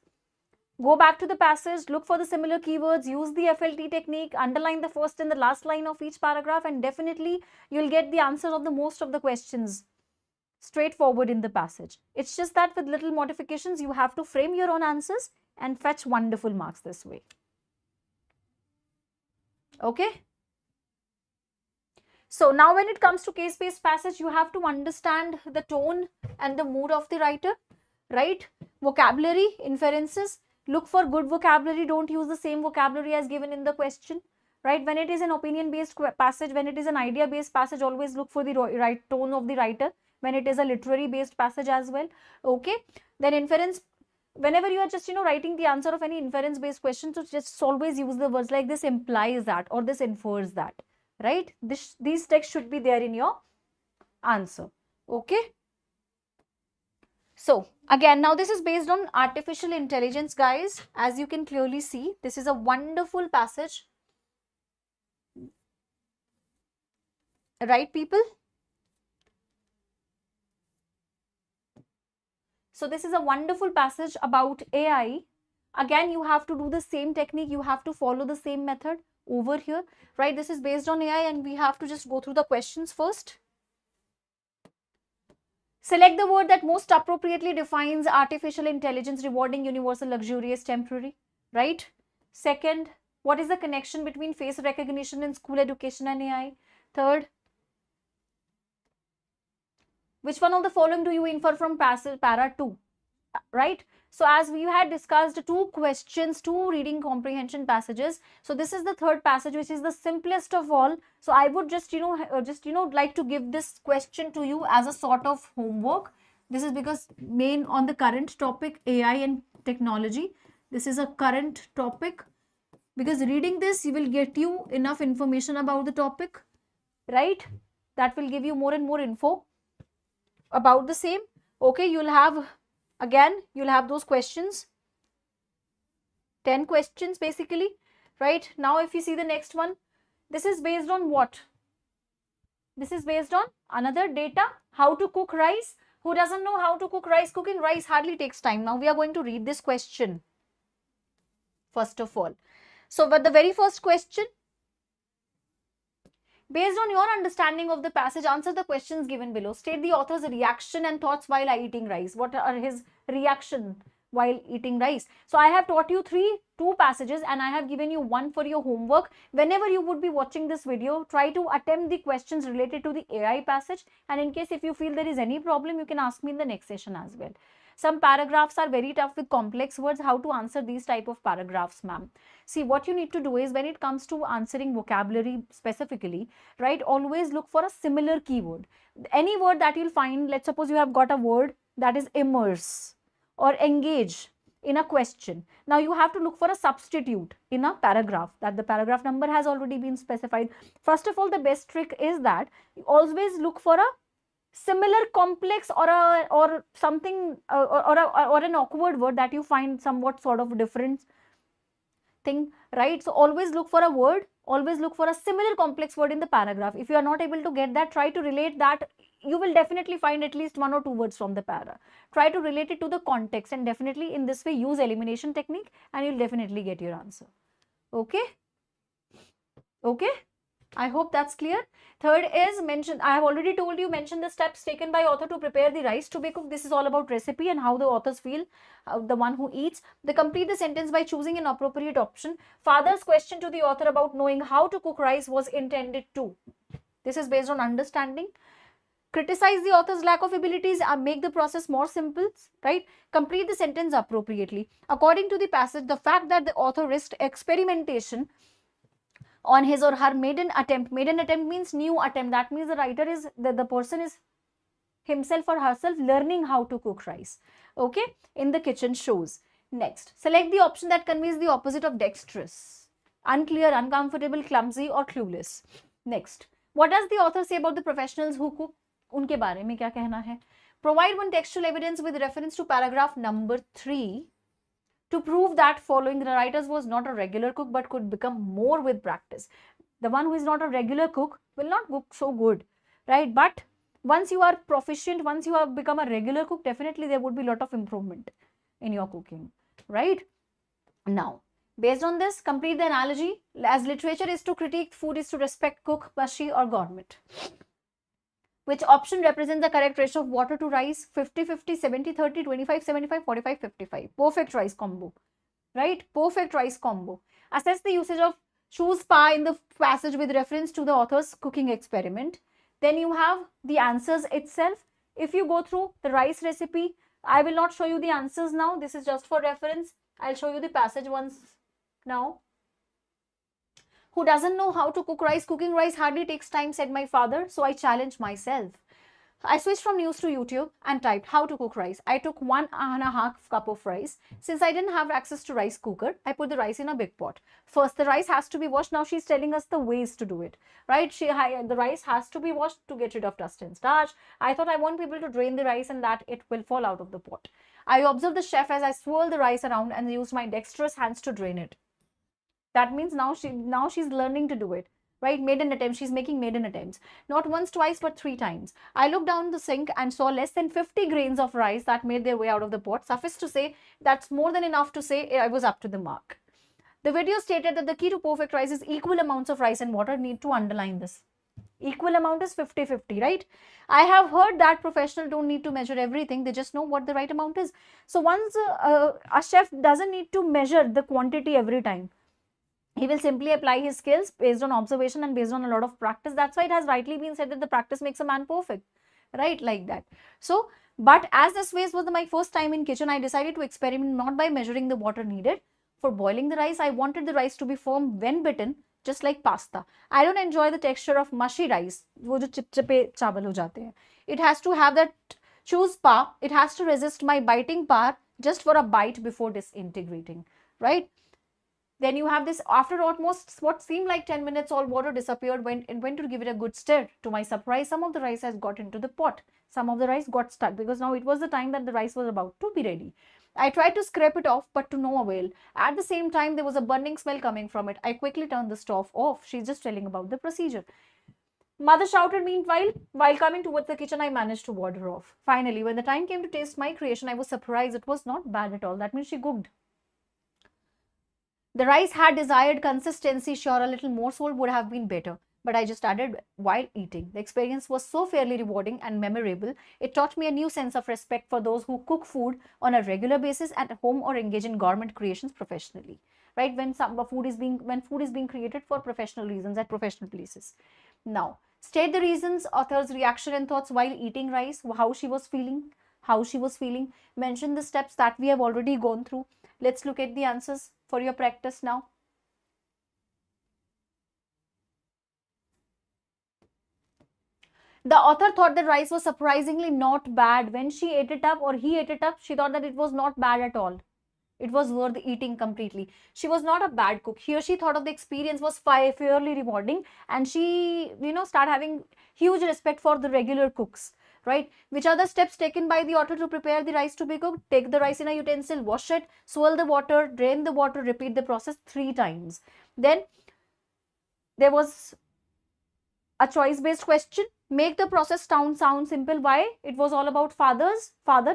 go back to the passage, look for the similar keywords, use the FLT technique, underline the first and the last line of each paragraph, and definitely you'll get the answers of the most of the questions straightforward in the passage. It's just that with little modifications, you have to frame your own answers and fetch wonderful marks this way. Okay? So now when it comes to case-based passage, you have to understand the tone and the mood of the writer, right? Vocabulary, inferences, look for good vocabulary. Don't use the same vocabulary as given in the question, right? When it is an opinion-based passage, when it is an idea-based passage, always look for the right tone of the writer. When it is a literary-based passage as well, okay? Then inference, whenever you are just, writing the answer of any inference-based question, so just always use the words like this implies that or this infers that. Right? These texts should be there in your answer. Okay? So, again, now this is based on artificial intelligence, guys. As you can clearly see, this is a wonderful passage. Right, people? So this is a wonderful passage about AI. Again, you have to do the same technique. You have to follow the same method over here, right? This is based on AI and we have to just go through the questions first. Select the word that most appropriately defines artificial intelligence, rewarding, universal, luxurious, temporary, right? Second, what is the connection between face recognition in school education and AI? Third, which one of the following do you infer from para 2? Right? So as we had discussed, two questions, two reading comprehension passages. So this is the third passage, which is the simplest of all. So I would just, like to give this question to you as a sort of homework. This is because main on the current topic, AI and technology. This is a current topic, because reading this, you will get you enough information about the topic, right? That will give you more and more info about the same. Okay, you'll have those questions, 10 questions basically, right? Now if you see the next one, this is based on what? This is based on another data, how to cook rice. Who doesn't know how to cook rice? Cooking rice hardly takes time. Now we are going to read this question first of all. So but the very first question, based on your understanding of the passage, answer the questions given below. State the author's reaction and thoughts while eating rice. What are his reaction while eating rice? So I have taught you two passages and I have given you one for your homework. Whenever you would be watching this video, try to attempt the questions related to the AI passage. And in case if you feel there is any problem, you can ask me in the next session as well. Some paragraphs are very tough with complex words. How to answer these type of paragraphs, ma'am? See, what you need to do is, when it comes to answering vocabulary specifically, right, always look for a similar keyword. Any word that you'll find, let's suppose you have got a word that is immerse or engage in a question. Now you have to look for a substitute in a paragraph, that the paragraph number has already been specified. First of all, the best trick is that you always look for a similar complex or something or an awkward word that you find somewhat sort of different thing, right? So always look for a word, always look for a similar complex word in the paragraph. If you are not able to get that, try to relate that. You will definitely find at least one or two words from the para. Try to relate it to the context, and definitely in this way use elimination technique and you'll definitely get your answer. Okay? Okay? I hope that's clear. Third is mention. I have already told you, mention the steps taken by author to prepare the rice to be cooked. This is all about recipe and how the authors feel, the one who eats. They complete the sentence by choosing an appropriate option. Father's question to the author about knowing how to cook rice was intended to. This is based on understanding. Criticize the author's lack of abilities and make the process more simple, right? Complete the sentence appropriately. According to the passage, the fact that the author risked experimentation on his or her maiden attempt means new attempt. That means the writer is, the person is himself or herself learning how to cook rice, okay, in the kitchen shows. Next, select the option that conveys the opposite of dexterous: unclear, uncomfortable, clumsy or clueless. Next, what does the author say about the professionals who cook? उनके बारे में क्या कहना है? Provide one textual evidence with reference to paragraph number 3 to prove that following: the writer was not a regular cook but could become more with practice. The one who is not a regular cook will not cook so good, right? But once you are proficient, once you have become a regular cook, definitely there would be a lot of improvement in your cooking, right? Now, based on this, complete the analogy. As literature is to critique, food is to respect, cook, mushy or gourmet. Which option represents the correct ratio of water to rice? 50-50, 70-30, 25-75, 45-55. Perfect rice combo, right? Perfect rice combo. Assess the usage of choose pa in the passage with reference to the author's cooking experiment. Then you have the answers itself. If you go through the rice recipe, I will not show you the answers now. This is just for reference. I'll show you the passage once now. Who doesn't know how to cook rice? Cooking rice hardly takes time, said my father. So I challenged myself. I switched from news to YouTube and typed how to cook rice. I took 1.5 cup of rice. Since I didn't have access to rice cooker, I put the rice in a big pot. First, the rice has to be washed. Now she's telling us the ways to do it, right? The rice has to be washed to get rid of dust and starch. I thought I want people to drain the rice and that it will fall out of the pot. I observed the chef as I swirled the rice around and used my dexterous hands to drain it. That means now she's learning to do it, right? Maiden attempts. She's making maiden attempts. Not once, twice, but 3 times. I looked down the sink and saw less than 50 grains of rice that made their way out of the pot. Suffice to say, that's more than enough to say I was up to the mark. The video stated that the key to perfect rice is equal amounts of rice and water. Need to underline this. Equal amount is 50-50, right? I have heard that professionals don't need to measure everything. They just know what the right amount is. So once a chef doesn't need to measure the quantity every time. He will simply apply his skills based on observation and based on a lot of practice. That's why it has rightly been said that the practice makes a man perfect, right? Like that. So, but as this was my first time in kitchen, I decided to experiment not by measuring the water needed for boiling the rice. I wanted the rice to be firm when bitten, just like pasta. I don't enjoy the texture of mushy rice. वो जो चिपचिपे चावल हो जाते हैं. It has to have that choose power. It has to resist my biting power just for a bite before disintegrating, right? Then you have this, after almost what seemed like 10 minutes, all water disappeared when it went to give it a good stir. To my surprise, some of the rice has got into the pot. Some of the rice got stuck because now it was the time that the rice was about to be ready. I tried to scrape it off, but to no avail. At the same time, there was a burning smell coming from it. I quickly turned the stove off. She's just telling about the procedure. Mother shouted meanwhile. While coming towards the kitchen, I managed to ward her off. Finally, when the time came to taste my creation, I was surprised. It was not bad at all. That means she cooked. The rice had desired consistency, sure, a little more salt would have been better, but I just added while eating. The experience was so fairly rewarding and memorable. It taught me a new sense of respect for those who cook food on a regular basis at home or engage in gourmet creations professionally. Right? When food is being created for professional reasons at professional places. Now, state the reasons, author's reaction and thoughts while eating rice, how she was feeling, mention the steps that we have already gone through. Let's look at the answers for your practice now. The author thought that rice was surprisingly not bad. When she ate it up or he ate it up, she thought that it was not bad at all. It was worth eating completely. She was not a bad cook. Here she thought of the experience was fairly rewarding, and she, start having huge respect for the regular cooks. Right? Which are the steps taken by the author to prepare the rice to be cooked? Take the rice in a utensil, wash it, swirl the water, drain the water, repeat the process 3 times. Then there was a choice-based question. Make the process sound simple. Why? It was all about father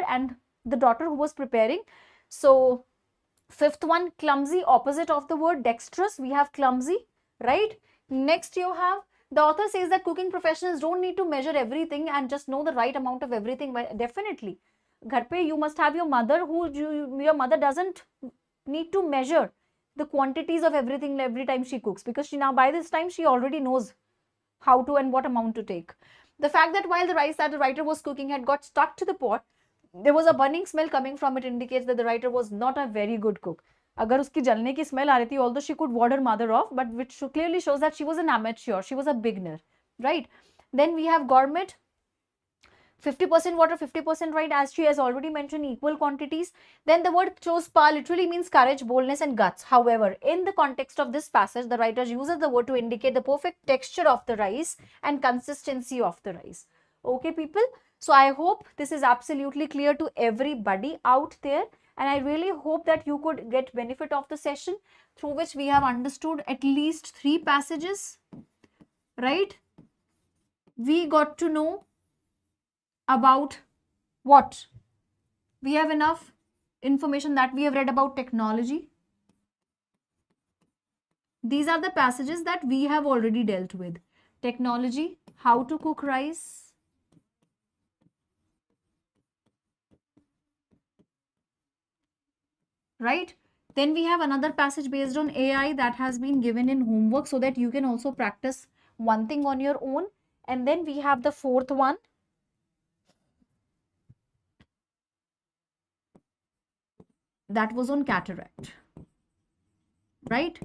and the daughter who was preparing. So, fifth one, clumsy, opposite of the word dexterous. We have clumsy, right? Next you have, the author says that cooking professionals don't need to measure everything and just know the right amount of everything. Definitely. Ghar pe you must have your mother your mother doesn't need to measure the quantities of everything every time she cooks, because she now by this time she already knows how to and what amount to take. The fact that while the rice that the writer was cooking had got stuck to the pot, there was a burning smell coming from it indicates that the writer was not a very good cook. अगर उसकी जलने की smell आ रही थी, although she could ward her mother off, but which clearly shows that she was an amateur, she was a beginner, right? Then we have gourmet, 50% water, 50% right, as she has already mentioned, equal quantities. Then the word chospa literally means courage, boldness and guts. However, in the context of this passage, the writer uses the word to indicate the perfect texture of the rice and consistency of the rice. Okay, people? So I hope this is absolutely clear to everybody out there. And I really hope that you could get benefit of the session through which we have understood at least 3 passages, right? We got to know about what? We have enough information that we have read about technology. These are the passages that we have already dealt with. Technology, how to cook rice, right? Then we have another passage based on AI that has been given in homework so that you can also practice one thing on your own. And then we have the 4th one. That was on cataract, right?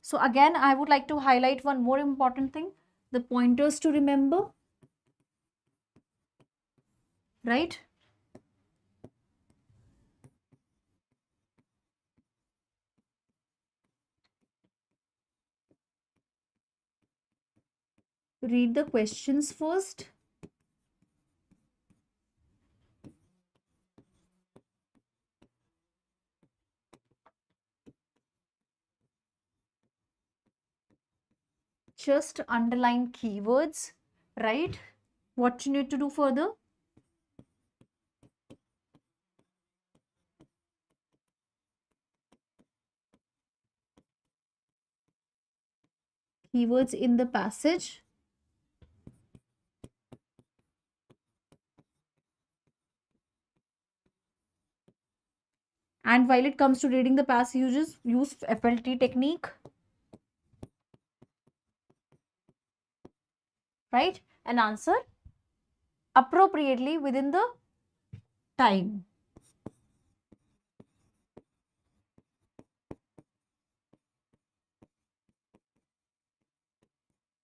So again, I would like to highlight one more important thing, the pointers to remember, right? Read the questions first. just underline keywords, right? What you need to do further? Keywords in the passage. And while it comes to reading the passages, use FLT technique, right? And answer appropriately within the time.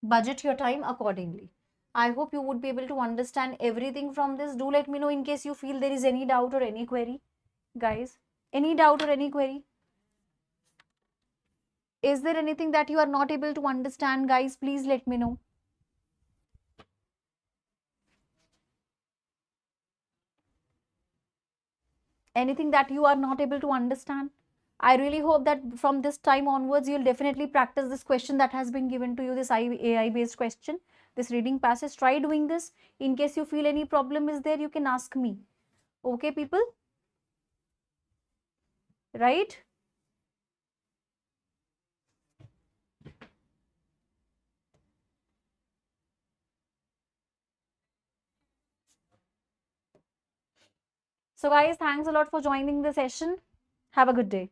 Budget your time accordingly. I hope you would be able to understand everything from this. Do let me know in case you feel there is any doubt or any query. Guys, any doubt or any query? Is there anything that you are not able to understand, guys? Please let me know. Anything that you are not able to understand? I really hope that from this time onwards, you'll definitely practice this question that has been given to you, this AI based question, this reading passage. Try doing this. In case you feel any problem is there, you can ask me. Okay, people? Right? So guys, thanks a lot for joining the session. Have a good day.